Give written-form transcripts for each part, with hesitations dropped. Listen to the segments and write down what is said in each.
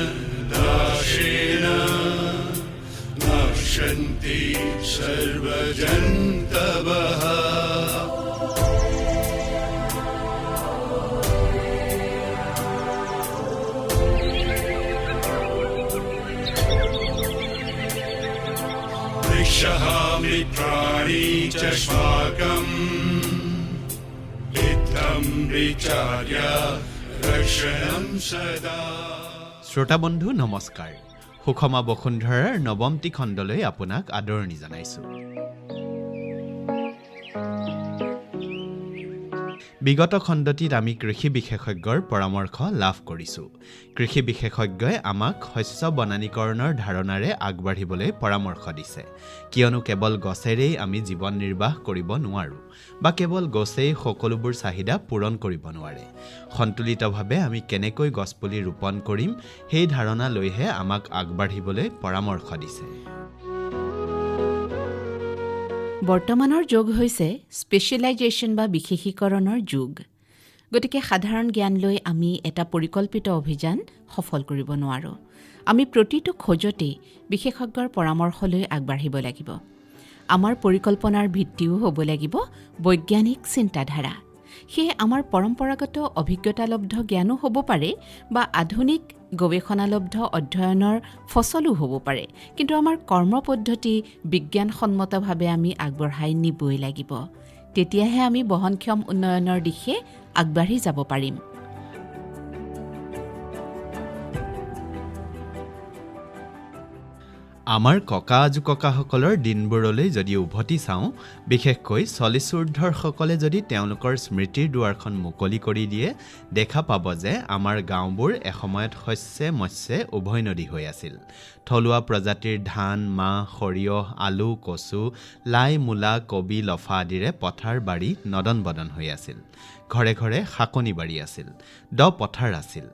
आवरणदाशेन नश्यन्ति सर्वजन्तवः वृक्षः मित्राणि च श्वाकम् इत्थं विचार्य रक्षणं सदा। শ্ৰোতা বন্ধু নমস্কাৰ। সুষমা বসুন্ধৰাৰ নৱমটি খণ্ডলৈ আপোনাক আদৰণি জনাইছোঁ। বিগত খণ্ডটিত আমি কৃষি বিশেষজ্ঞৰ পৰামৰ্শ লাভ কৰিছোঁ। কৃষি বিশেষজ্ঞই আমাক শস্য বনানীকৰণৰ ধাৰণাৰে আগবাঢ়িবলৈ পৰামৰ্শ দিছে, কিয়নো কেৱল গছেৰেই আমি জীৱন নিৰ্বাহ কৰিব নোৱাৰোঁ বা কেৱল গছেই সকলোবোৰ চাহিদা পূৰণ কৰিব নোৱাৰে। সন্তুলিতভাৱে আমি কেনেকৈ গছপুলি ৰোপণ কৰিম সেই ধাৰণা লৈহে আমাক আগবাঢ়িবলৈ পৰামৰ্শ দিছে। বৰ্তমানৰ যুগ হৈছে স্পেচিয়েলাইজেশ্যন বা বিশেষীকৰণৰ যুগ। গতিকে সাধাৰণ জ্ঞান লৈ আমি এটা পৰিকল্পিত অভিযান সফল কৰিব নোৱাৰোঁ। আমি প্ৰতিটো খোজতেই বিশেষজ্ঞৰ পৰামৰ্শ লৈ আগবাঢ়িব লাগিব। আমাৰ পৰিকল্পনাৰ ভিত্তিও হ'ব লাগিব বৈজ্ঞানিক চিন্তাধাৰা। সেয়ে আমাৰ পৰম্পৰাগত অভিজ্ঞতালব্ধ জ্ঞানো হ'ব পাৰে বা আধুনিক গৱেষণালব্ধ অধ্যয়নৰ ফচলো হ'ব পাৰে, কিন্তু আমাৰ কৰ্মপদ্ধতি বিজ্ঞানসন্মতভাৱে আমি আগবঢ়াই নিবই লাগিব। তেতিয়াহে আমি বহনক্ষম উন্নয়নৰ দিশে আগবাঢ়ি যাব পাৰিম। আমাৰ ককা আজোককাসকলৰ দিনবোৰলৈ যদি উভতি চাওঁ, বিশেষকৈ 40 ঊৰ্ধৰসকলে যদি তেওঁলোকৰ স্মৃতিৰ দুৱাৰখন মুকলি কৰি দিয়ে, দেখা পাব যে আমাৰ গাঁওবোৰ এসময়ত শস্যে মৎস্যে উভৈনদী হৈ আছিল। থলুৱা প্ৰজাতিৰ ধান, মাহ, সৰিয়হ, আলু, কচু, লাই, মূলা, কবি, লফা আদিৰে পথাৰ বাৰী নদন বদন হৈ আছিল। ঘৰে ঘৰে শাকনি বাৰী আছিল, দ পথাৰ আছিল।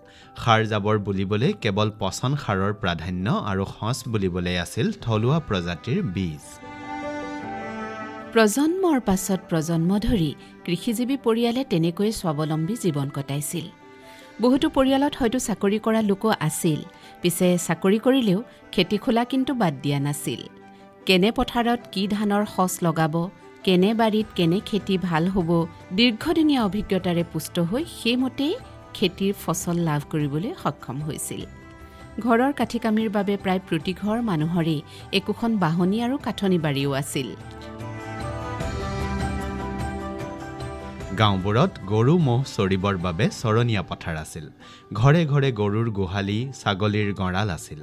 সাৰ জাবৰ বুলিবলৈ কেৱল পচন সাৰৰ প্ৰাধান্য আৰু সঁচ বুলিবলৈ আছিল থলুৱা প্ৰজাতিৰ বীজ। প্ৰজন্মৰ পাছত প্ৰজন্ম ধৰি কৃষিজীৱী পৰিয়ালে তেনেকৈ স্বাৱলম্বী জীৱন কটাইছিল। বহুতো পৰিয়ালত হয়তো চাকৰি কৰা লোকো আছিল, পিছে চাকৰি কৰিলেও খেতি খোলা কিন্তু বাদ দিয়া নাছিল। কেনে পথাৰত কি ধানৰ সঁচ লগাব, কেনে বাৰীত কেনে খেতি ভাল হ'ব, দীৰ্ঘদিনীয়া অভিজ্ঞতাৰে পুষ্ট হৈ সেইমতেই খেতিৰ ফচল লাভ কৰিবলৈ সক্ষম হৈছিল। ঘৰৰ কাঠি কামিৰ বাবে প্ৰায় প্ৰতি ঘৰ মানুহৰেই একোখন বাহনী আৰু কাঠনি বাৰীও আছিল। গাঁওবোৰত গৰু ম'হ চৰিবৰ বাবে চৰণীয়া পথাৰ আছিল। ঘৰে ঘৰে গৰুৰ গোহালি, ছাগলীৰ গঁৰাল আছিল।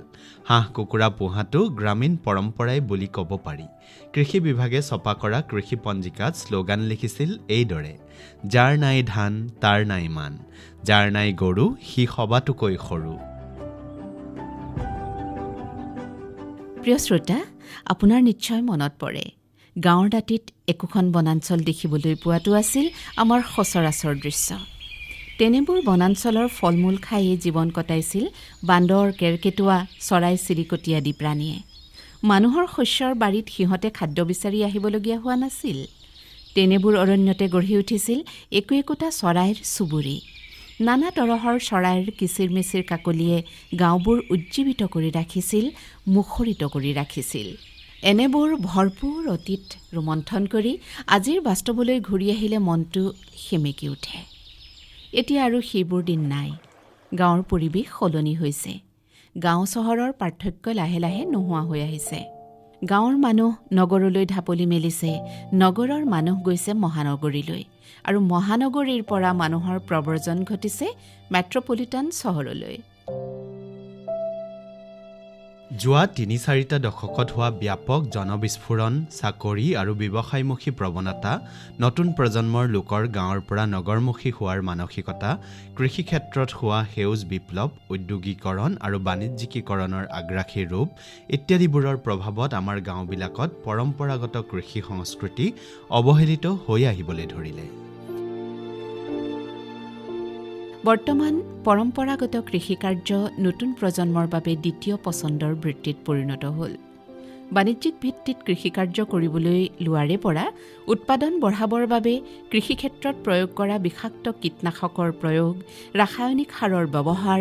হাঁহ কুকুৰা পোহাটো গ্ৰামীণ পৰম্পৰাই বুলি ক'ব পাৰি। কৃষি বিভাগে ছপা কৰা কৃষি পঞ্জিকাত শ্লোগান লিখিছিল এইদৰে: যাৰ নাই ধান তাৰ নাই মান, যাৰ নাই গৰু সি সবাতোকৈ সৰু। প্ৰিয় শ্ৰোতা, আপোনাৰ নিশ্চয় মনত পৰে, গাঁৱৰ দাঁতিত একোখন বনাঞ্চল দেখিবলৈ পোৱাটো আছিল আমাৰ সচৰাচৰ দৃশ্য। তেনেবোৰ বনাঞ্চলৰ ফল মূল খায়েই জীৱন কটাইছিল বান্দৰ, কেৰ্কেটুৱা, চৰাই চিৰিকটি আদি প্ৰাণীয়ে। মানুহৰ শস্যৰ বাৰীত সিহঁতে খাদ্য বিচাৰি আহিবলগীয়া হোৱা নাছিল। তেনেবোৰ অৰণ্যতে গঢ়ি উঠিছিল একো একোটা চৰাইৰ চুবুৰী। নানা তৰহৰ চৰাইৰ কিচিৰ মিচিৰ কাকলিয়ে গাঁওবোৰ উজ্জীৱিত কৰি ৰাখিছিল, মুখৰিত কৰি ৰাখিছিল। এনেবোৰ ভৰপূৰ অতীত ৰোমন্থন কৰি আজিৰ বাস্তৱলৈ ঘূৰি আহিলে মনটো সেমেকি উঠে। এতিয়া আৰু সেইবোৰ দিন নাই। গাঁৱৰ পৰিৱেশ সলনি হৈছে। গাঁও চহৰৰ পাৰ্থক্য লাহে লাহে নোহোৱা হৈ আহিছে। গাঁৱৰ মানুহ নগৰলৈ ঢাপলি মেলিছে, নগৰৰ মানুহ গৈছে মহানগৰীলৈ, আৰু মহানগৰীৰ পৰা মানুহৰ প্ৰব্ৰজন ঘটিছে মেট্ৰপলিটান চহৰলৈ। যোৱা ৩-৪টা দশকত হোৱা ব্যাপক জনবিস্ফোৰণ, চাকৰি আৰু ব্যৱসায়মুখী প্ৰৱণতা, নতুন প্ৰজন্মৰ লোকৰ গাঁৱৰ পৰা নগৰমুখী হোৱাৰ মানসিকতা, কৃষি ক্ষেত্ৰত হোৱা সেউজ বিপ্লৱ, উদ্যোগীকৰণ আৰু বাণিজ্যিকীকৰণৰ আগ্ৰাসী ৰূপ ইত্যাদিবোৰৰ প্ৰভাৱত আমাৰ গাঁওবিলাকত পৰম্পৰাগত কৃষি সংস্কৃতি অৱহেলিত হৈ আহিবলৈ ধৰিলে। বৰ্তমান পৰম্পৰাগত কৃষিকাৰ্য নতুন প্ৰজন্মৰ বাবে দ্বিতীয় পচন্দৰ বৃত্তিত পৰিণত হ'ল। বাণিজ্যিক ভিত্তিত কৃষিকাৰ্য কৰিবলৈ লোৱাৰে পৰা উৎপাদন বঢ়াবৰ বাবে কৃষিক্ষেত্ৰত প্ৰয়োগ কৰা বিষাক্ত কীটনাশকৰ প্ৰয়োগ, ৰাসায়নিক সাৰৰ ব্যৱহাৰ,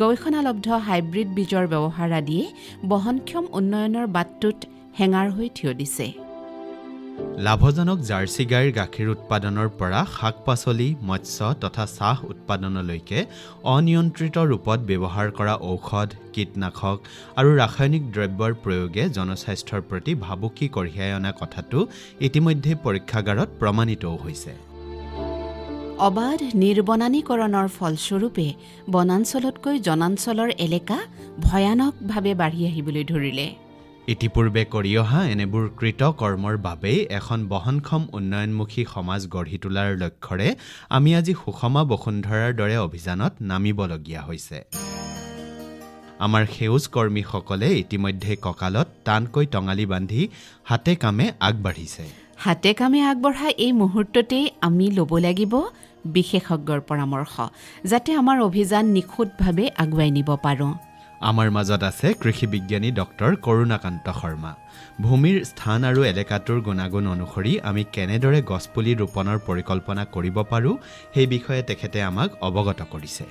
গৱেষণালব্ধ হাইব্ৰিড বীজৰ ব্যৱহাৰ আদিয়ে বহনক্ষম উন্নয়নৰ বাটটোত হেঙাৰ হৈ থিয় দিছে। লাভজনক জাৰ্চি গাইৰ গাখীৰ উৎপাদনৰ পৰা শাক-পাচলি, মৎস্য তথা চাহ উৎপাদনলৈকে অনিয়ন্ত্ৰিত ৰূপত ব্যৱহাৰ কৰা ঔষধ, কীটনাশক আৰু ৰাসায়নিক দ্ৰব্যৰ প্ৰয়োগে জনস্বাস্থ্যৰ প্ৰতি ভাবুকি কঢ়িয়াই অনা কথাটো ইতিমধ্যে পৰীক্ষাগাৰত প্ৰমাণিতও হৈছে। অবাধ নিৰ্বনানীকৰণৰ ফলস্বৰূপে বনাঞ্চলতকৈ জনাঞ্চলৰ এলেকা ভয়ানকভাৱে বাঢ়ি আহিবলৈ ধৰিলে। ইতিপূৰ্বে কৰি অহা এনেবোৰ কৃত কৰ্মৰ বাবেই এখন বহনক্ষম উন্নয়নমুখী সমাজ গঢ়ি তোলাৰ লক্ষ্যৰে আমি আজি সুষমা বসুন্ধৰাৰ দৰে অভিযানত নামিবলগীয়া হৈছে। আমাৰ সেউজ কৰ্মীসকলে ইতিমধ্যে কঁকালত টানকৈ টঙালি বান্ধি হাতে কামে আগবাঢ়িছে। হাতে কামে আগবঢ়া এই মুহূৰ্ততেই আমি ল'ব লাগিব বিশেষজ্ঞৰ পৰামৰ্শ, যাতে আমাৰ অভিযান নিখুঁতভাৱে আগুৱাই নিব পাৰোঁ। আমাৰ মাজত আছে কৃষি বিজ্ঞানী ডক্টৰ কৰুণাকান্ত শৰ্মা। ভূমিৰ স্থান আৰু এলেকাটোৰ গুণাগুণ অনুসৰি আমি কেনেদৰে গছপুলি ৰোপণৰ পৰিকল্পনা কৰিব পাৰোঁ সেই বিষয়ে তেখেতে আমাক অৱগত কৰিছে।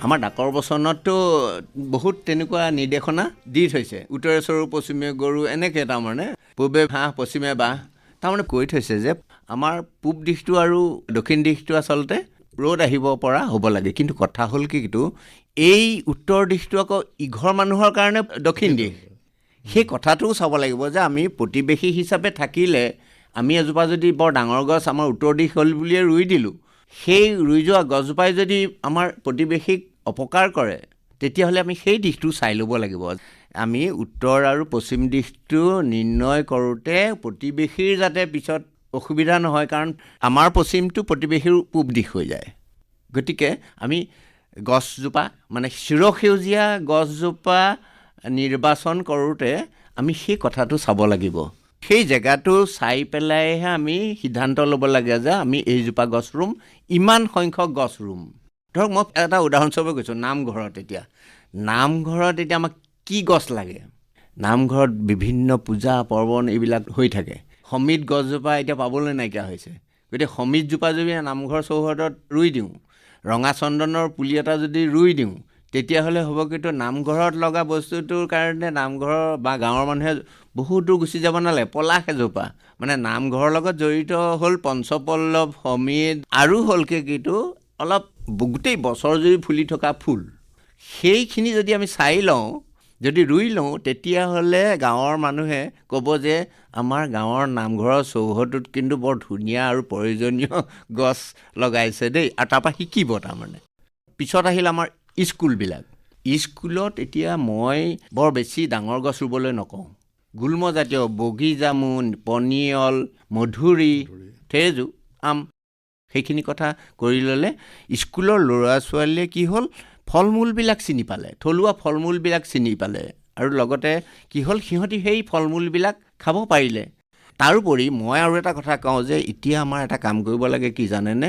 আমাৰ ডাকৰ বচনতো বহুত তেনেকুৱা নিৰ্দেশনা দি থৈছে। উত্তৰে চৰু পশ্চিমে গৰু, এনেকৈ তাৰমানে পূবে হাঁহ পশ্চিমে বাঁহ, তাৰমানে কৈ থৈছে যে আমাৰ পূব দিশটো আৰু দক্ষিণ দিশটো আচলতে ৰ'দ আহিব পৰা হ'ব লাগে। কিন্তু কথা হ'ল কি, এই উত্তৰ দিশটো আকৌ ইঘৰ মানুহৰ কাৰণে দক্ষিণ দিশ। সেই কথাটোও চাব লাগিব যে আমি প্ৰতিবেশী হিচাপে থাকিলে আমি এজোপা যদি বৰ ডাঙৰ গছ আমাৰ উত্তৰ দিশ হ'ল বুলিয়ে ৰুই দিলোঁ, সেই ৰুই যোৱা গছজোপাই যদি আমাৰ প্ৰতিবেশীক অপকাৰ কৰে, তেতিয়াহ'লে আমি সেই দিশটো চাই ল'ব লাগিব। আমি উত্তৰ আৰু পশ্চিম দিশটো নিৰ্ণয় কৰোঁতে প্ৰতিবেশীৰ যাতে পিছত অসুবিধা নহয়, কাৰণ আমাৰ পশ্চিমটো প্ৰতিবেশীৰ পূব দিশ হৈ যায়। গতিকে আমি গছজোপা মানে চিৰসেউজীয়া গছজোপা নিৰ্বাচন কৰোঁতে আমি সেই কথাটো চাব লাগিব। সেই জেগাটো চাই পেলাইহে আমি সিদ্ধান্ত ল'ব লাগে যে আমি এইজোপা গছ ৰুম, ইমান সংখ্যক গছ ৰুম। ধৰক মই এটা উদাহৰণস্বৰূপে কৈছোঁ, নামঘৰত এতিয়া আমাক কি গছ লাগে? নামঘৰত বিভিন্ন পূজা পাৰ্বণ এইবিলাক হৈ থাকে। সমিত গছজোপা এতিয়া পাবলৈ নাইকিয়া হৈছে। গতিকে সমিতজোপা যদি নামঘৰ চৌহদত ৰুই দিওঁ, ৰঙা চন্দনৰ পুলি এটা যদি ৰুই দিওঁ, তেতিয়াহ'লে হ'ব কিন্তু নামঘৰত লগা বস্তুটোৰ কাৰণে নামঘৰৰ বা গাঁৱৰ মানুহে বহুত দূৰ গুচি যাব নালাগে। পলাশ এজোপা মানে নামঘৰৰ লগত জড়িত হ'ল পঞ্চপল্লৱ, সমিত আৰু হ'ল কিন্তু অলপ গোটেই বছৰ জুৰি ফুলি থকা ফুল। সেইখিনি যদি আমি চাই লওঁ, যদি ৰুই লওঁ, তেতিয়াহ'লে গাঁৱৰ মানুহে ক'ব যে আমাৰ গাঁৱৰ নামঘৰৰ চৌহদটোত কিন্তু বৰ ধুনীয়া আৰু প্ৰয়োজনীয় গছ লগাইছে দেই, আৰু তাৰপৰা শিকিব। তাৰমানে পিছত আহিল আমাৰ স্কুলত এতিয়া মই বৰ বেছি ডাঙৰ গছ ৰুবলৈ নকওঁ। গুল্মজাতীয় বগীজামুন, পনিয়ল, মধুৰি, থেজু, আম, সেইখিনি কথা কৰি ল'লে স্কুলৰ ল'ৰা ছোৱালীয়ে কি হ'ল, ফল মূলবিলাক চিনি পালে, থলুৱা ফল মূলবিলাক চিনি পালে, আৰু লগতে কি হ'ল সিহঁতি সেই ফল মূলবিলাক খাব পাৰিলে। তাৰোপৰি মই আৰু এটা কথা কওঁ যে এতিয়া আমাৰ এটা কাম কৰিব লাগে কি জানেনে,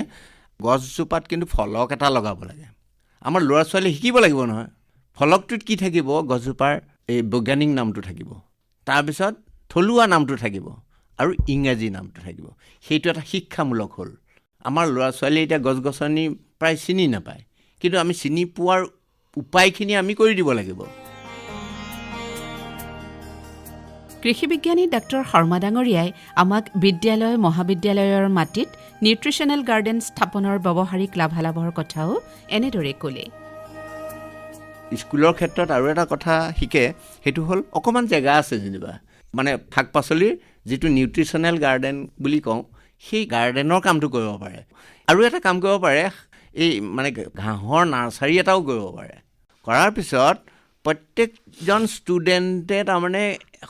গছজোপাত কিন্তু ফলক এটা লগাব লাগে। আমাৰ ল'ৰা ছোৱালীয়ে শিকিব লাগিব নহয়। ফলকটোত কি থাকিব, গছজোপাৰ এই বৈজ্ঞানিক নামটো থাকিব, তাৰপিছত থলুৱা নামটো থাকিব আৰু ইংৰাজী নামটো থাকিব। সেইটো এটা শিক্ষামূলক হ'ল। আমাৰ ল'ৰা ছোৱালীয়ে এতিয়া গছ গছনি প্ৰায় চিনি নাপায়, কিন্তু আমি চিনি পোৱাৰ উপায়খিনি আমি কৰি দিব লাগিব। কৃষি বিজ্ঞানী ডাক্তৰ শৰ্মা ডাঙৰীয়াই আমাক বিদ্যালয় মহাবিদ্যালয়ৰ মাটিত নিউট্ৰিশ্যনেল গাৰ্ডেন স্থাপনৰ ব্যৱহাৰিক লাভালাভৰ কথাও এনেদৰে ক'লে। স্কুলৰ ক্ষেত্ৰত আৰু এটা কথা শিকে, সেইটো হ'ল অকণমান জেগা আছে যেনিবা, মানে শাক পাচলিৰ যিটো নিউট্ৰিশ্যনেল গাৰ্ডেন বুলি কওঁ, সেই গাৰ্ডেনৰ কামটো কৰিব পাৰে। আৰু এটা কাম কৰিব পাৰে, এই মানে ঘাঁহৰ নাৰ্চাৰী এটাও কৰিব পাৰে। কৰাৰ পিছত প্ৰত্যেকজন ষ্টুডেণ্টে তাৰমানে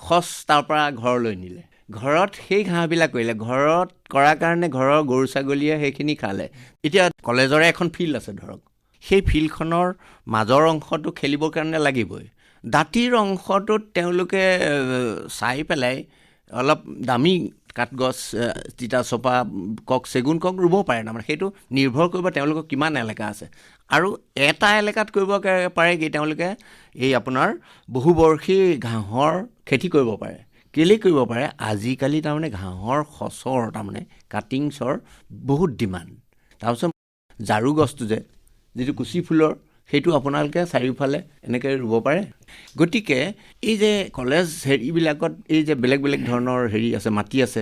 সচ তাৰ পৰা ঘৰলৈ নিলে, ঘৰত সেই ঘাঁহবিলাক কৰিলে, ঘৰত কৰাৰ কাৰণে ঘৰৰ গৰু ছাগলীয়ে সেইখিনি খালে। এতিয়া কলেজৰে এখন ফিল্ড আছে ধৰক, সেই ফিল্ডখনৰ মাজৰ অংশটো খেলিবৰ কাৰণে লাগিবই। দাঁতিৰ অংশটোত তেওঁলোকে চাই পেলাই অলপ দামী কাঠগছ তিতা চপা কক চেগুন কক ৰুব পাৰে তাৰমানে সেইটো নিৰ্ভৰ কৰিব তেওঁলোকৰ কিমান এলেকা আছে আৰু এটা এলেকাত কৰিব পাৰে কি তেওঁলোকে এই আপোনাৰ বহুবৰ্ষী ঘাঁহৰ খেতি কৰিব পাৰে কেলে কৰিব পাৰে আজিকালি তাৰমানে ঘাঁহৰ খচৰ তাৰমানে কাটিংছৰ বহুত ডিমাণ্ড তাৰপিছত জাৰু গছটো যে যিটো কুচি ফুলৰ সেইটো আপোনালোকে চাৰিওফালে এনেকৈ ৰুব পাৰে গতিকে এই যে কলেজ হেৰিবিলাকত এই যে বেলেগ বেলেগ ধৰণৰ হেৰি আছে মাটি আছে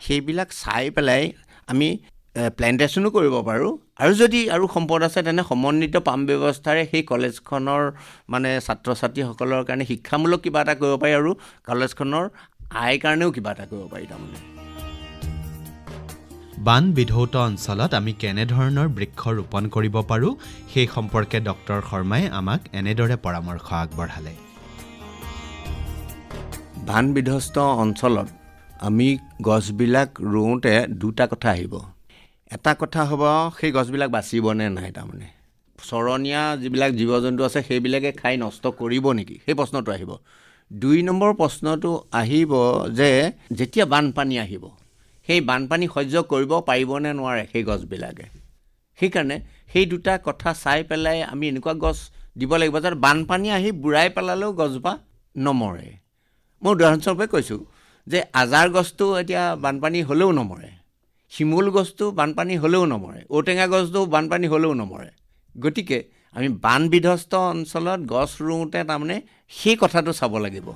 সেইবিলাক চাই পেলাই আমি প্লেণ্টেশ্যনো কৰিব পাৰোঁ আৰু যদি আৰু সম্পদ আছে তেনে সমন্বিত পাম ব্যৱস্থাৰে সেই কলেজখনৰ মানে ছাত্ৰ ছাত্ৰীসকলৰ কাৰণে শিক্ষামূলক কিবা এটা কৰিব পাৰি আৰু কলেজখনৰ আয়ৰ কাৰণেও কিবা এটা কৰিব পাৰি তাৰমানে বান বিধৌত অঞ্চলত আমি কেনেধৰণৰ বৃক্ষ ৰোপণ কৰিব পাৰোঁ সেই সম্পৰ্কে ডক্টৰ শৰ্মাই আমাক এনেদৰে পৰামৰ্শ আগবঢ়ালে বান বিধ্বস্ত অঞ্চলত আমি গছবিলাক ৰুওঁতে দুটা কথা আহিব এটা কথা হ'ব সেই গছবিলাক বাচিবনে নাই তাৰমানে চৰণীয়া যিবিলাক জীৱ জন্তু আছে সেইবিলাকে খাই নষ্ট কৰিব নেকি সেই প্ৰশ্নটো আহিব 2 নম্বৰ প্ৰশ্নটো আহিব যে যেতিয়া বানপানী আহিব সেই বানপানী সহ্য কৰিব পাৰিবনে নোৱাৰে সেই গছবিলাকে সেইকাৰণে সেই দুটা কথা চাই পেলাই আমি এনেকুৱা গছ দিব লাগিব যাতে বানপানী আহি বুঢ়াই পেলালেও গছজোপা নমৰে মই উদাহৰণস্বৰূপে কৈছোঁ যে আজাৰ গছটো এতিয়া বানপানী হ'লেও নমৰে শিমুল গছটো বানপানী হ'লেও নমৰে ঔটেঙা গছটো বানপানী হ'লেও নমৰে গতিকে আমি বান বিধ্বস্ত অঞ্চলত গছ ৰুওঁতে তাৰমানে সেই কথাটো চাব লাগিব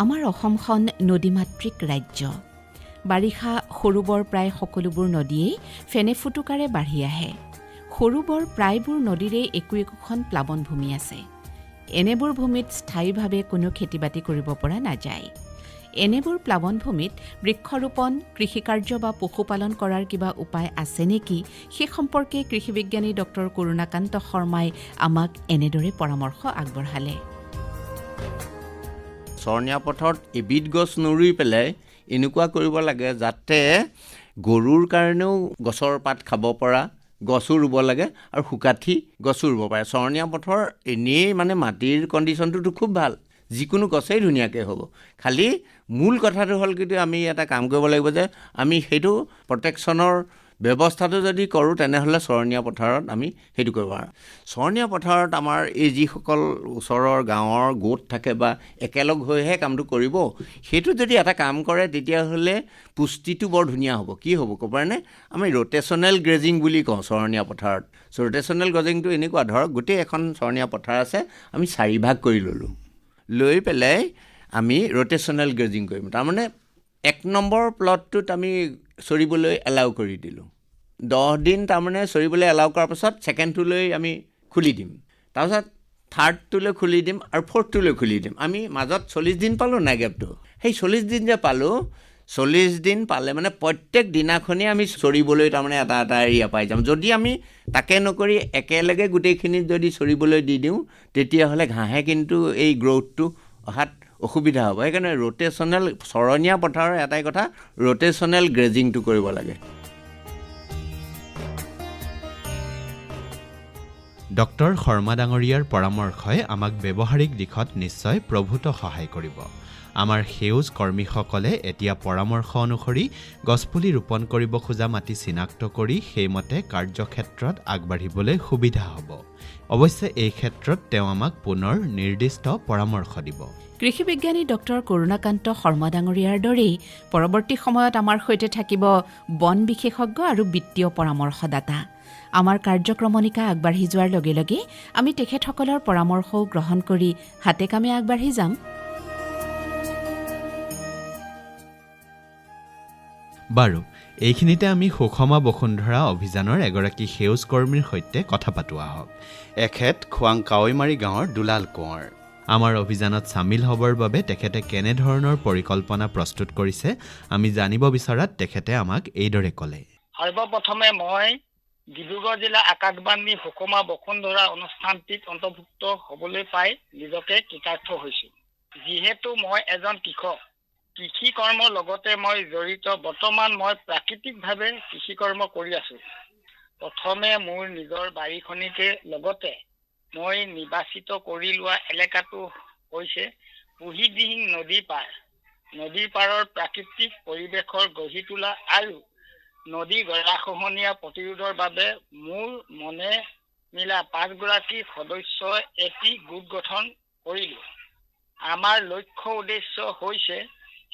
আমাৰ অসমখন নদীমাতৃক ৰাজ্য বাৰিষা সৰু বৰ প্ৰায় সকলোবোৰ নদীয়েই ফেনে ফুটুকাৰে বাঢ়ি আহে সৰু বৰ প্ৰায়বোৰ নদীৰে একোখন প্লাৱনভূমি আছে এনেবোৰ ভূমিত স্থায়ীভাৱে কোনো খেতি বাতি কৰিব পৰা নাযায় এনেবোৰ প্লাৱনভূমিত বৃক্ষৰোপণ কৃষিকাৰ্য বা পশুপালন কৰাৰ কিবা উপায় আছে নেকি সেই সম্পৰ্কে কৃষি বিজ্ঞানী ডক্টৰ কৰুণাকান্ত শৰ্মাই আমাক এনেদৰে পৰামৰ্শ আগবঢ়ালে চৰণীয়া পথাৰত এবিধ গছ নুৰুই পেলাই এনেকুৱা কৰিব লাগে যাতে গৰুৰ কাৰণেও গছৰ পাত খাব পৰা গছো ৰুব লাগে আৰু শুকাঠি গছো ৰুব পাৰে চৰণীয়া পথাৰ এনেই মানে মাটিৰ কণ্ডিশ্যনটোতো খুব ভাল যিকোনো গছেই ধুনীয়াকৈ হ'ব খালি মূল কথাটো হ'ল কিন্তু আমি এটা কাম কৰিব লাগিব যে আমি সেইটো প্ৰটেকশ্যনৰ ব্যৱস্থাটো যদি কৰোঁ তেনেহ'লে চৰণীয়া পথাৰত আমি সেইটো কৰিব পাৰোঁ চৰণীয়া পথাৰত আমাৰ এই যিসকল ওচৰৰ গাঁৱৰ গোট থাকে বা একেলগ হৈহে কামটো কৰিব সেইটো যদি এটা কাম কৰে তেতিয়াহ'লে পুষ্টিটো বৰ ধুনীয়া হ'ব কি হ'ব ক'ব পাৰেনে আমি ৰোটেশ্যনেল গ্ৰেজিং বুলি কওঁ চৰণীয়া পথাৰত ৰোটেশ্যনেল গ্ৰেজিংটো এনেকুৱা ধৰক গোটেই এখন চৰণীয়া পথাৰ আছে আমি 4 ভাগ কৰি ল'লোঁ লৈ পেলাই আমি ৰোটেশ্যনেল গ্ৰেজিং কৰিম তাৰমানে 1 নম্বৰ প্লটটোত আমি চৰিবলৈ এলাউ কৰি দিলোঁ 10 দিন তাৰমানে চৰিবলৈ এলাউ কৰাৰ পাছত ছেকেণ্ডটোলৈ আমি খুলি দিম তাৰপিছত থাৰ্ডটোলৈ খুলি দিম আৰু ফ'ৰ্থটোলৈ খুলি দিম আমি মাজত 40 দিন পালোঁ নাই গেপটো সেই 40 দিন যে পালোঁ 40 দিন পালে মানে প্ৰত্যেক দিনাখনেই আমি চৰিবলৈ তাৰমানে এটা এৰিয়া পাই যাম যদি আমি তাকে নকৰি একেলগে গোটেইখিনি যদি চৰিবলৈ দি দিওঁ তেতিয়াহ'লে ঘাঁহে কিন্তু এই গ্ৰ'থটো অহাত অসুবিধা হ'ব সেইকাৰণে ৰোটেশ্যনেল চৰণীয়া পথাৰৰ এটাই কথা ৰোটেশ্যনেল গ্ৰেজিংটো কৰিব লাগে ডক্টৰ শৰ্মা ডাঙৰীয়াৰ পৰামৰ্শই আমাক ব্যৱহাৰিক দিশত নিশ্চয় প্ৰভূত সহায় কৰিব আমাৰ সেউজ কৰ্মীসকলে এতিয়া পৰামৰ্শ অনুসৰি গছপুলি ৰোপণ কৰিব খোজা মাটি চিনাক্ত কৰি সেইমতে কাৰ্যক্ষেত্ৰত আগবাঢ়িবলৈ সুবিধা হ'ব অৱশ্যে এই ক্ষেত্ৰত তেওঁ আমাক পুনৰ নিৰ্দিষ্ট পৰামৰ্শ দিব কৃষি বিজ্ঞানী ডক্টৰ কৰুণাকান্ত শৰ্মা ডাঙৰীয়াৰ দৰেই পৰৱৰ্তী সময়ত আমাৰ সৈতে থাকিব বন বিশেষজ্ঞ আৰু বিত্তীয় পৰামৰ্শদাতা আমাৰ কাৰ্যক্ৰমণিকা আগবাঢ়ি যোৱাৰ লগে লগে আমি তেখেতসকলৰ পৰামৰ্শও গ্ৰহণ কৰি হাতে কামে আগবাঢ়ি যাম বাৰু এইখিনিতে আমি সুষমা বসুন্ধৰা অভিযানৰ এগৰাকী সেউজ কৰ্মীৰ সৈতে কথা পাতো আহক এখেত খোৱাং কাৱৈমাৰী গাঁৱৰ দুলাল কোঁৱৰ আমাৰ অভিযানত চামিল হ'বৰ বাবে তেখেতে কেনেধৰণৰ পৰিকল্পনা প্ৰস্তুত কৰিছে আমি জানিব বিচৰাত তেখেতে আমাক এইদৰে ক'লে সৰ্বপ্ৰথমে মই ডিব্ৰুগড় জিলা আকাশবাণী সুষমা বসুন্ধৰা অনুষ্ঠানটিত অন্তৰ্ভুক্ত হ'বলৈ পাই নিজকে কৃতাৰ্থ হৈছোঁ যিহেতু মই এজন কৃষক কৃষি কৰ্মৰ লগতে মই জড়িত বৰ্তমান মই প্ৰাকৃতিকভাৱে কৃষি কৰ্ম কৰি আছোঁ প্ৰথমে মোৰ নিজৰ বাৰীখনিকে লগতে মই নিৰ্বাচিত কৰি লোৱা এলেকাটো হৈছে বুঢ়ীদিহিং নদী পাৰ। নদীৰ পাৰৰ প্ৰাকৃতিক পৰিৱেশৰ গঢ়ি তোলা আৰু নদী গৰাখহনীয়া প্ৰতিৰোধৰ বাবে মোৰ মনে মিলা 5 গৰাকী সদস্যই এটি গোট গঠন কৰিলো। আমাৰ লক্ষ্য উদ্দেশ্য হৈছে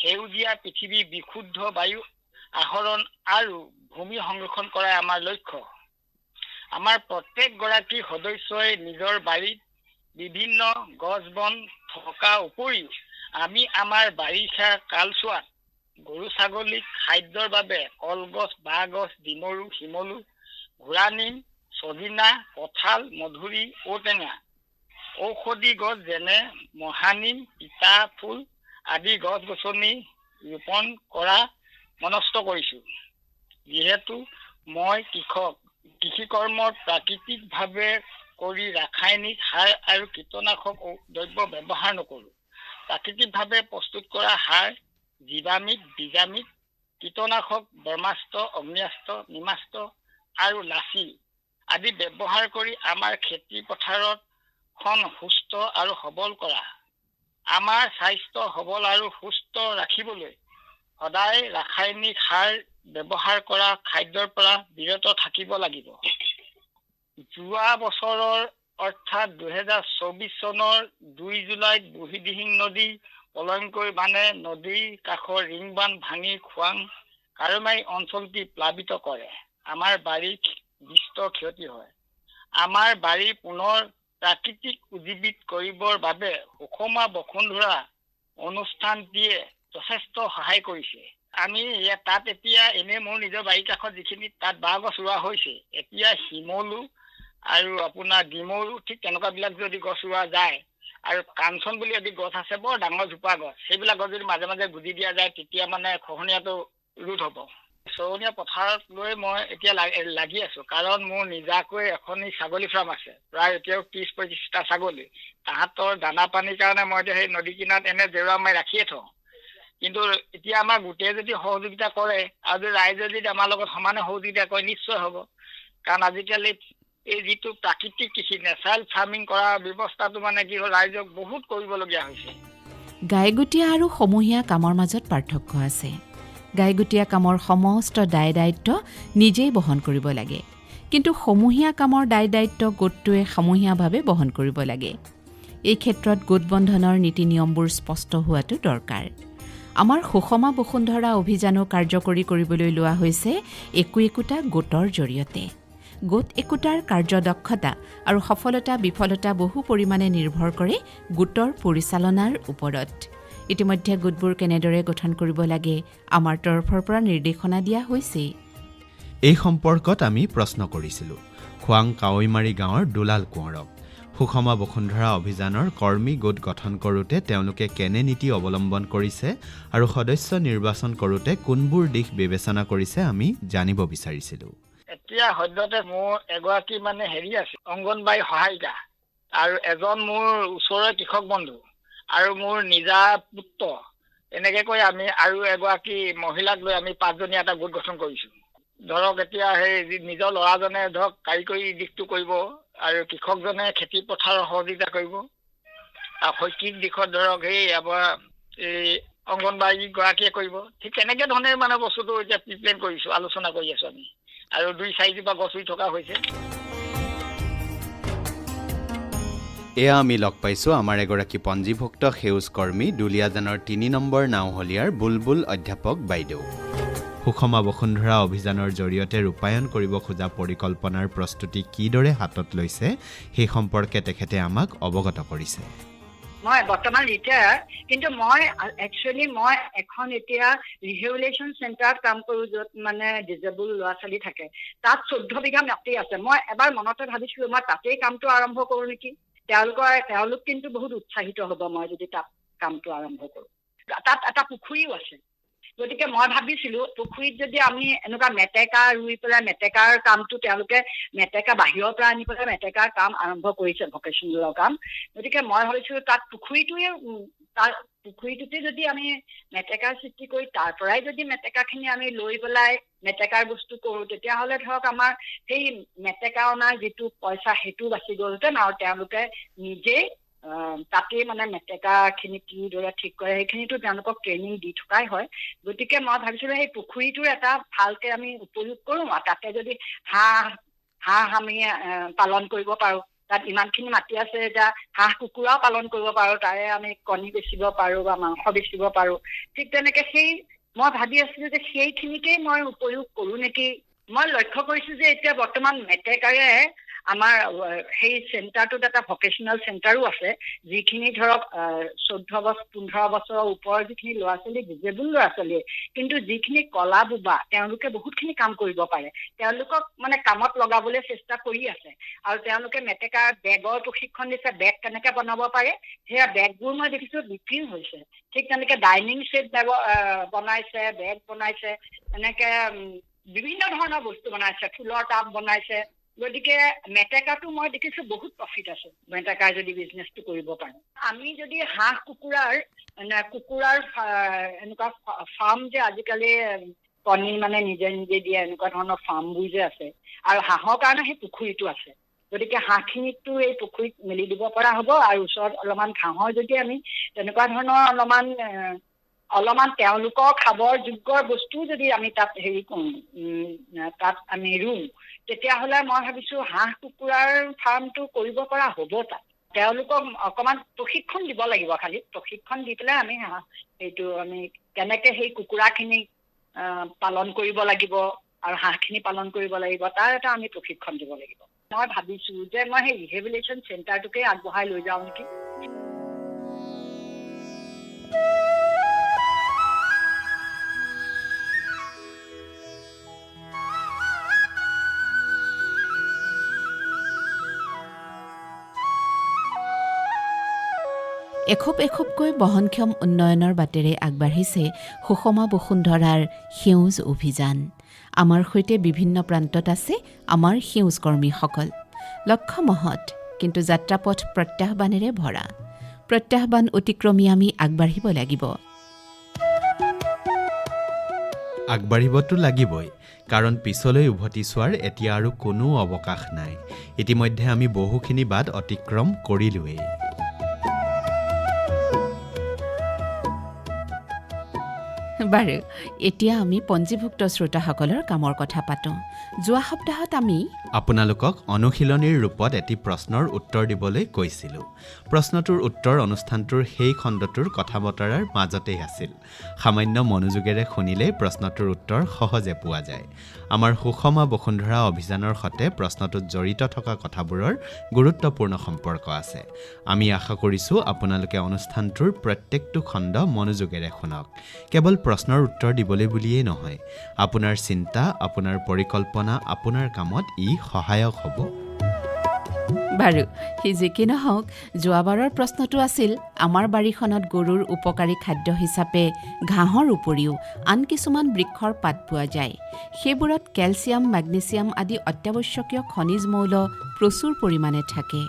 সেউজীয়া পৃথিৱী, বিশুদ্ধ বায়ু আহৰণ আৰু ভূমি সংৰক্ষণ কৰাই আমাৰ লক্ষ্য। আমাৰ প্ৰত্যেক গৰাকী সদস্যই নিজৰ বাৰীত বিভিন্ন গছ বন থকা উপৰিও আমি আমাৰ বাৰিষা কালচোৱাত গৰু ছাগলীক খাদ্যৰ বাবে কলগছ, বাঁহগছ, ডিমৰু, শিমলু, ঘোঁৰানিম, ছজিনা, কঁঠাল, মধুৰি, ঔটেঙা, ঔষধি গছ যেনে মহানিম, তিতা ফুল আদি গছ-গছনি ৰোপণ কৰা মনস্থ কৰিছো। যিহেতু মই কৃষক, কৃষি কৰ্মত প্ৰাকৃতিকভাৱে কৰি ৰাসায়নিক সাৰ আৰু কীটনাশক দ্ৰব্য ব্যৱহাৰ নকৰোঁ। প্ৰাকৃতিকভাৱে প্ৰস্তুত কৰা সাৰ, জীৱামিত, বীজামিত, কীটনাশক, ব্ৰহ্মাস্ত্ৰ, অগ্নিয়াস্ত্ৰ, নিমাস্ত্ৰ আৰু লাচি আদি ব্যৱহাৰ কৰি আমাৰ খেতি পথাৰত খন সুস্থ আৰু সবল কৰা। আমাৰ স্বাস্থ্য সবল আৰু সুস্থ ৰাখিবলৈ সদায় ৰাসায়নিক সাৰ ব্যৱহাৰ কৰা খাদ্যৰ পৰা বিৰত থাকিব লাগিব। যোৱা বছৰৰ অৰ্থাৎ 2024 চনৰ 2 জুলাইত বুঢ়ীদিহিং নদী পলয়ংকৈ বানে নদীৰ কাষৰ ৰিং বান্ধ ভাঙি খোৱাং কাৰমাৰী অঞ্চলটি প্লাবিত কৰে। আমাৰ বাৰীৰ বিস্তৰ ক্ষতি হয়। আমাৰ বাৰী পুনৰ প্ৰাকৃতিক উজ্জীৱিত কৰিবৰ বাবে সুষমা বসুন্ধৰা অনুষ্ঠানটিয়ে যথেষ্ট সহায় কৰিছে। আমি তাত এতিয়া এনে মোৰ নিজৰ বাৰীৰ কাষত যিখিনি তাত বাঁহ গছ ৰোৱা হৈছে, এতিয়া শিমলু আৰু আপোনাৰ ডিমৰু ঠিক তেনেকুৱাবিলাক যদি গছ ৰোৱা যায় আৰু কাঞ্চন বুলি এটি গছ আছে, বৰ ডাঙৰ জোপা গছ, সেইবিলাক গছ যদি মাজে মাজে গুজি দিয়া যায় তেতিয়া মানে খহনীয়াটো ৰোধ হ'ব। চৰণীয়া পথাৰত লৈ মই এতিয়া লাগি আছো, কাৰণ মোৰ নিজাকৈ এখনি ছাগলী ফাৰ্ম আছে, প্ৰায় এতিয়াও 30-25টা ছাগলী। তাহাঁতৰ দানা পানীৰ কাৰণে মই এতিয়া সেই নদী কিনাৰত এনে জেওৰা মাৰি ৰাখিয়ে থওঁ। কিন্তু এতিয়া আমাৰ গোটেই যদি সহযোগিতা কৰে আৰু যদি ৰাইজে যদি আমাৰ লগত সমানে সহযোগিতা কৰে নিশ্চয় হ'ব। কাৰণ আজিকালি এই যিটো প্ৰাকৃতিক কৃষি, নেচাৰেল ফাৰ্মিং কৰা ব্যৱস্থাটো মানে কি হ'ল, ৰাইজক বহুত কৰিবলগীয়া হৈছে। গাইগুটীয়া আৰু সমূহীয়া কামৰ মাজত পাৰ্থক্য আছে। গাইগুটীয়া কামৰ সমস্ত দায়-দায়িত্ব নিজেই বহন কৰিব লাগে, কিন্তু সমূহীয়া কামৰ দায়-দায়িত্ব গোটটোৱে সমূহীয়াভাৱে বহন কৰিব লাগে। এই ক্ষেত্ৰত গোট বন্ধনৰ নীতি নিয়মবোৰ স্পষ্ট হোৱাটো দৰকাৰ। আমাৰ সুষমা বসুন্ধৰা অভিযানো কাৰ্যকৰী কৰিবলৈ লোৱা হৈছে একোটা গোটৰ জৰিয়তে। গোট একোটাৰ কাৰ্যদক্ষতা আৰু সফলতা বিফলতা বহু পৰিমাণে নিৰ্ভৰ কৰে গোটৰ পৰিচালনাৰ ওপৰত। ইতিমধ্যে গোটবোৰ কেনেদৰে গঠন কৰিব লাগে আমাৰ তৰফৰ পৰা নিৰ্দেশনা দিয়া হৈছে। এই সম্পৰ্কত আমি প্ৰশ্ন কৰিছিলোঁ খোৱাং কাৱৈমাৰী গাঁৱৰ দুলাল কোঁৱৰক। সুষমা বসুন্ধৰা অভিযানৰ কৰ্মী গোট গঠন কৰোঁতে তেওঁলোকে কেনে নীতি অৱলম্বন কৰিছে আৰু সদস্য নিৰ্বাচন কৰোঁতে কোনবোৰ দিশ বিবেচনা কৰিছে আমি জানিব বিচাৰিছিলোঁ। এতিয়া সদ্যহতে মোৰ এগৰাকী মানে আছে অংগনবাড়ী সহায়িকা, আৰু এজন মোৰ ওচৰৰে কৃষক বন্ধু, আৰু মোৰ নিজা পুত্ৰ, এনেকে কৈ আমি আৰু এগৰাকী মহিলাক লৈ আমি 5জনীয়া এটা গোট গঠন কৰিছো। ধৰক এতিয়া সেই নিজৰ ল'ৰাজনে ধৰক কাৰিকৰী দিশটো কৰিব আৰু কৃষকজনে খেতি পথাৰৰ সহযোগিতা কৰিব, আৰু শৈক্ষিক দিশত ধৰক সেই আমাৰ এই অংগনবাড়ী গৰাকীয়ে কৰিব। ঠিক তেনেকে ধৰণে মানে বস্তুটো এতিয়া প্ৰিপ্লেন কৰিছো, আলোচনা কৰি আছো আমি, আৰু 2-4জোপা গছ ৰুই থকা হৈছে। এয়া আমি লগ পাইছোঁ আমাৰ এগৰাকী পঞ্জীভুক্ত সেউজ কৰ্মী দুলীয়াজানৰ 3 নম্বৰ নাওহলীয়াৰ বুলবুল অধ্যাপক বাইদেউ। সুষমা বসুন্ধৰা অভিযানৰ জৰিয়তে ৰূপায়ণ কৰিব খোজা পৰিকল্পনাৰ প্ৰস্তুতি কিদৰে হাতত লৈছে সেই সম্পৰ্কে তেখেতে আমাক অৱগত কৰিছে। মই বৰ্তমান ৰিটায়াৰ, কিন্তু মই এখন এতিয়া ৰিহেবিলিটেশ্যন চেণ্টাৰত কাম কৰোঁ, য'ত মানে ডিজেবল ল'ৰা ছোৱালী থাকে। তাত 14 বিঘা মাটি আছে। মই এবাৰ মনতে ভাবিছিলোঁ মই তাতেই কামটো আৰম্ভ কৰোঁ নেকি। তেওঁলোক কিন্তু বহুত উৎসাহিত হ'ব মই যদি তাত কামটো আৰম্ভ কৰোঁ। তাত এটা পুখুৰীও আছে, গতিকে মই ভাবিছিলোঁ পুখুৰীত যদি আমি এনেকুৱা মেটেকা ৰুই পেলাই মেটেকাৰ কামটো, তেওঁলোকে মেটেকা বাহিৰৰ পৰা আনি পেলাই মেটেকাৰ কাম আৰম্ভ কৰিছে, ভকেশ্যনেলৰ কাম। গতিকে মই ভাবিছিলোঁ তাত পুখুৰীটোতে যদি আমি মেটেকাৰ সৃষ্টি কৰি তাৰ পৰাই যদি মেটেকাখিনি আমি লৈ পেলাই মেটেকাৰ বস্তু কৰোঁ, তেতিয়াহ'লে ধৰক আমাৰ সেই মেটেকা অনাৰ যিটো পইচা সেইটো বাচি গ'লহেঁতেন, আৰু তেওঁলোকে নিজেই তাতেই মানে মেটেকাখিনি কিদৰে ঠিক কৰে সেইখিনিতো তেওঁলোকক ট্ৰেইনিং দি থকাই হয়। গতিকে মই ভাবিছিলোঁ সেই পুখুৰীটোৰ এটা ভালকৈ আমি উপয়োগ কৰোঁ আৰু তাতে যদি হাঁহ আমি পালন কৰিব পাৰোঁ। তাত ইমানখিনি মাটি আছে এতিয়া হাঁহ কুকুৰাও পালন কৰিব পাৰোঁ, তাৰে আমি কণী বেচিব পাৰোঁ বা মাংস বেচিব পাৰোঁ। ঠিক তেনেকৈ মই ভাবি আছিলোঁ যে সেইখিনিকেই মই উপয়োগ কৰোঁ নেকি। মই লক্ষ্য কৰিছোঁ যে এতিয়া বৰ্তমান মেটেকাৰে আমাৰ সেই চেণ্টাৰটোত এটা ভকেশ্যনেল চেণ্টাৰো আছে, যিখিনি ধৰক 14-15 বছৰৰ ওপৰৰ যিখিনি ল'ৰা ছোৱালী, ডিজেবল ল'ৰা ছোৱালী, কিন্তু যিখিনি কলা বোবা তেওঁলোকে বহুতখিনি কাম কৰিব পাৰে, তেওঁলোকক মানে কামত লগাবলৈ চেষ্টা কৰি আছে। আৰু তেওঁলোকে মেটেকাৰ বেগৰ প্ৰশিক্ষণ দিছে, বেগ কেনেকৈ বনাব পাৰে সেয়া বেগবোৰ মই দেখিছোঁ বিক্ৰীও হৈছে। ঠিক তেনেকৈ ডাইনিং ছেট বনাইছে, বেগ বনাইছে, এনেকৈ বিভিন্ন ধৰণৰ বস্তু বনাইছে, ফুলৰ টাব বনাইছে। গতিকে মেটেকাটো মই দেখিছোঁ বহুত প্ৰফিট আছে মেটেকাৰ যদি বিজনেছটো কৰিব পাৰে। আমি যদি হাঁহ কুকুৰাৰ এনেকুৱা ফাৰ্ম যে আজিকালি কণী মানে নিজে দিয়ে এনেকুৱা ধৰণৰ ফাৰ্মবোৰ যে আছে, আৰু হাঁহৰ কাৰণে সেই পুখুৰীটো আছে। গতিকে হাঁহখিনিকতো এই পুখুৰীত মেলি দিব পৰা হ'ব, আৰু ওচৰত অলপমান ঘাঁহৰ যদি আমি তেনেকুৱা ধৰণৰ অলপমান তেওঁলোকৰ খাবৰ যোগ্যৰ বস্তু যদি আমি তাত কৰোঁ, তাত আমি ৰুওঁ, তেতিয়াহ'লে মই ভাবিছোঁ হাঁহ কুকুৰাৰ ফাৰ্মটো কৰিব পৰা হ'ব। তাত তেওঁলোকক অকণমান প্ৰশিক্ষণ দিব লাগিব, খালি প্ৰশিক্ষণ দি পেলাই আমি আমি কেনেকৈ সেই কুকুৰাখিনি পালন কৰিব লাগিব আৰু হাঁহখিনি পালন কৰিব লাগিব, তাৰ এটা আমি প্ৰশিক্ষণ দিব লাগিব। মই ভাবিছোঁ যে মই সেই ৰিহেবিলিটেশ্যন চেণ্টাৰটোকে আগবঢ়াই লৈ যাওঁ নেকি। এখোপ এখোপকৈ বহনক্ষম উন্নয়নৰ বাটেৰে আগবাঢ়িছে সুষমা বসুন্ধৰাৰ সেউজ অভিযান। আমাৰ সৈতে বিভিন্ন প্ৰান্তত আছে আমাৰ সেউজ কৰ্মীসকল। লক্ষ্য মহৎ, কিন্তু যাত্ৰাপথ প্ৰত্যাহ্বানেৰে ভৰা। প্ৰত্যাহ্বান অতিক্ৰমী আমি আগবাঢ়িব লাগিব। আগবাঢ়িবতো লাগিবই, কাৰণ পিছলৈ উভতি চোৱাৰ এতিয়া আৰু কোনো অৱকাশ নাই। ইতিমধ্যে আমি বহুখিনি বাট অতিক্ৰম কৰিলোৱেই। বাৰু, এতিয়া আমি পঞ্জীভুক্ত শ্ৰোতাসকলৰ কামৰ কথা পাতোঁ। যোৱা সপ্তাহত আমি আপোনালোকক অনুশীলনীৰ ৰূপত এটি প্ৰশ্নৰ উত্তৰ দিবলৈ কৈছিলোঁ। প্ৰশ্নটোৰ উত্তৰ অনুষ্ঠানটোৰ সেই খণ্ডটোৰ কথা বতৰাৰ মাজতেই আছিল। সামান্য মনোযোগেৰে শুনিলেই প্ৰশ্নটোৰ উত্তৰ সহজে পোৱা যায়। আমাৰ সুষমা বসুন্ধৰা অভিযানৰ সৈতে প্ৰশ্নটোত জড়িত থকা কথাবোৰৰ গুৰুত্বপূৰ্ণ সম্পৰ্ক আছে। আমি আশা কৰিছোঁ আপোনালোকে অনুষ্ঠানটোৰ প্ৰত্যেকটো খণ্ড মনোযোগেৰে শুনক। কেৱল প্ৰশ্নৰ উত্তৰ দিবলৈ বুলিয়েই নহয়, আপোনাৰ চিন্তা, আপোনাৰ পৰিকল্পনা, আপোনাৰ কামত ই সহায়ক হ'ব। বাৰু, সি যি কি নহওক, যোৱাবাৰৰ প্ৰশ্নটো আছিল আমাৰ বাৰীখনত গৰুৰ উপকাৰী খাদ্য হিচাপে ঘাঁহৰ উপৰিও আন কিছুমান বৃক্ষৰ পাত পোৱা যায়। সেইবোৰত কেলছিয়াম, মেগনেছিয়াম আদি অত্যাৱশ্যকীয় খনিজ মৌল প্ৰচুৰ পৰিমাণে থাকে।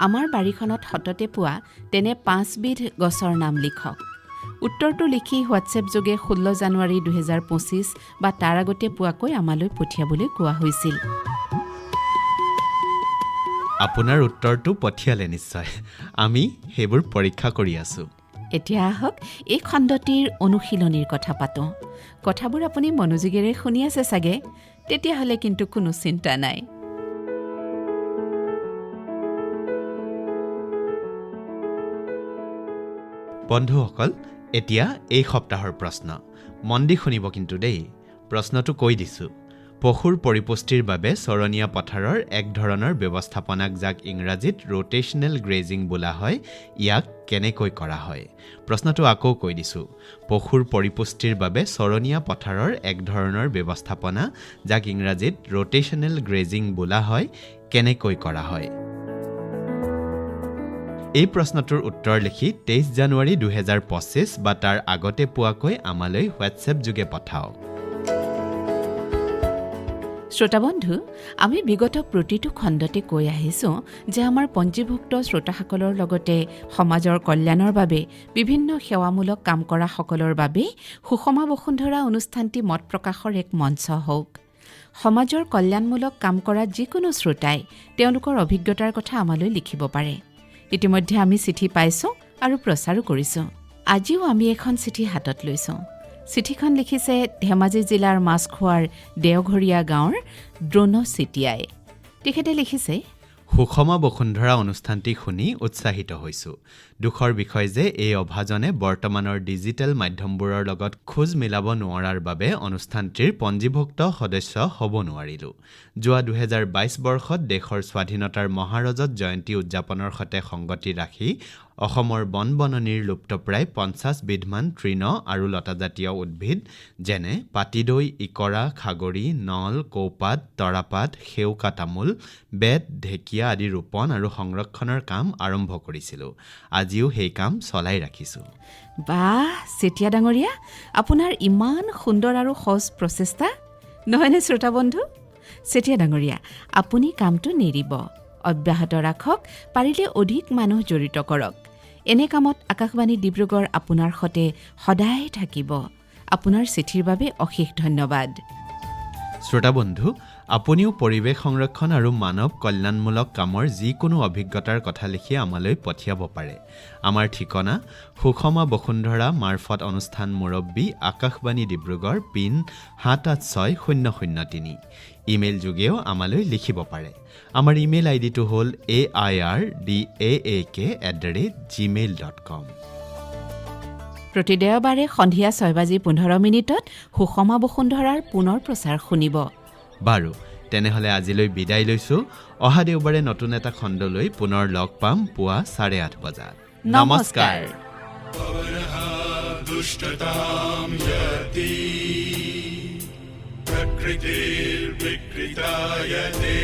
আমাৰ বাৰীখনত সততে পোৱা তেনে 5 বিধ গছৰ নাম লিখক। উত্তৰটো লিখি হোৱাটছএপ যোগে 16 জানুৱাৰী 2025 বা তাৰ আগতে পোৱাকৈ আমালৈ পঠিয়াবলৈ কোৱা হৈছিল। আপোনাৰ উত্তৰটো পঠিয়ালে নিশ্চয়। আমি সেইবোৰ পৰীক্ষা কৰি আছোঁ। এতিয়া আহক এই খণ্ডটিৰ অনুশীলনীৰ কথা পাতোঁ। কথাবোৰ আপুনি মনোযোগেৰে শুনি আছে চাগে? তেতিয়াহ'লে কিন্তু কোনো চিন্তা নাই। বন্ধুসকল, এতিয়া এই সপ্তাহৰ প্ৰশ্ন মন দি শুনিব কিন্তু দেই। প্ৰশ্নটো কৈ দিছোঁ। পশুৰ পৰিপুষ্টিৰ বাবে চৰণীয়া পথাৰৰ এক ধৰণৰ ব্যৱস্থাপনাক, যাক ইংৰাজীত ৰোটেশ্যনেল গ্ৰেজিং বোলা হয়, ইয়াক কেনেকৈ কৰা হয়? প্ৰশ্নটো আকৌ কৈ দিছোঁ। পশুৰ পৰিপুষ্টিৰ বাবে চৰণীয়া পথাৰৰ এক ধৰণৰ ব্যৱস্থাপনা, যাক ইংৰাজীত ৰোটেশ্যনেল গ্ৰেজিং বোলা হয়, কেনেকৈ কৰা হয়? এই প্ৰশ্নটোৰ উত্তৰ লিখি 23 জানুৱাৰী 2025 বা তাৰ আগতে পোৱাকৈ আমালৈ হোৱাটছএপ যোগে পঠাওক। শ্ৰোতাবন্ধু, আমি বিগত প্ৰতিটো খণ্ডতে কৈ আহিছোঁ যে আমাৰ পঞ্জীভুক্ত শ্ৰোতাসকলৰ লগতে সমাজৰ কল্যাণৰ বাবে বিভিন্ন সেৱামূলক কাম কৰা সকলৰ বাবে সুষমা বসুন্ধৰা অনুষ্ঠানটি মত প্ৰকাশৰ এক মঞ্চ হওক। সমাজৰ কল্যাণমূলক কাম কৰা যিকোনো শ্ৰোতাই তেওঁলোকৰ অভিজ্ঞতাৰ কথা আমালৈ লিখিব পাৰে। ইতিমধ্যে আমি চিঠি পাইছোঁ আৰু প্ৰচাৰো কৰিছোঁ। আজিও আমি এখন চিঠি হাতত লৈছোঁ। চিঠিখন লিখিছে ধেমাজি জিলাৰ মাছখোৱাৰ দেওঘৰীয়া গাঁৱৰ দ্ৰোণ চেতিয়াই। তেখেতে লিখিছে, সুষমা বসুন্ধৰা অনুষ্ঠানটি শুনি উৎসাহিত হৈছোঁ। দুখৰ বিষয় যে এই অভাজনে বৰ্তমানৰ ডিজিটেল মাধ্যমবোৰৰ লগত খোজ মিলাব নোৱাৰাৰ বাবে অনুষ্ঠানটিৰ পঞ্জীভুক্ত সদস্য হ'ব নোৱাৰিলোঁ। যোৱা 2022 বৰ্ষত দেশৰ স্বাধীনতাৰ মহাৰজত জয়ন্তী উদযাপনৰ সৈতে সংগতি ৰাখি অসমৰ বন বননিৰ লুপ্তপ্ৰায় 50 বিধমান তৃণ আৰু লতাজাতীয় উদ্ভিদ যেনে পাতিদৈ, ইকৰা, খাগৰি, নল, কৌপাত, তৰাপাত, সেউকা তামোল, বেত, ঢেকীয়া আদি ৰোপণ আৰু সংৰক্ষণৰ কাম আৰম্ভ কৰিছিলোঁ। আজিও সেই কাম চলাই ৰাখিছোঁ। বাহ চেতিয়া ডাঙৰীয়া, আপোনাৰ ইমান সুন্দৰ আৰু সহজ প্ৰচেষ্টা নহয়নে শ্ৰোতা বন্ধু? চেতিয়া ডাঙৰীয়া, আপুনি কামটো নেৰিব, অব্যাহত ৰাখক, পাৰিলে অধিক মানুহ জড়িত কৰক। এনে কামত আকাশবাণী ডিব্ৰুগড় আপোনাৰ সৈতে সদায় থাকিব। আপোনাৰ চিঠিৰ বাবে অশেষ ধন্যবাদ। শ্ৰোতা বন্ধু, আপুনিও পৰিৱেশ সংৰক্ষণ আৰু মানৱ কল্যাণমূলক কামৰ যিকোনো অভিজ্ঞতাৰ কথা লিখি আমালৈ পঠিয়াব পাৰে। আমাৰ ঠিকনা সুষমা বসুন্ধৰা মাৰফত অনুষ্ঠান মুৰব্বী, আকাশবাণী ডিব্ৰুগড়, পিন 786003। ইমেইল যোগেও আমালৈ লিখিব পাৰে। আমাৰ ইমেইল আইডিটো হ'ল airdaak@gmail.com। প্ৰতি দেওবাৰে সন্ধিয়া 6:15 সুষমা বসুন্ধৰাৰ পুনৰ প্ৰচাৰ শুনিব। বাৰু, তেনেহ'লে আজিলৈ বিদায় লৈছোঁ। অহা দেওবাৰে নতুন এটা খণ্ডলৈ পুনৰ লগ পাম পুৱা 8:30 বজাত। নমস্কাৰ। दुष्टतां यति प्रकृतिर्विकृतायते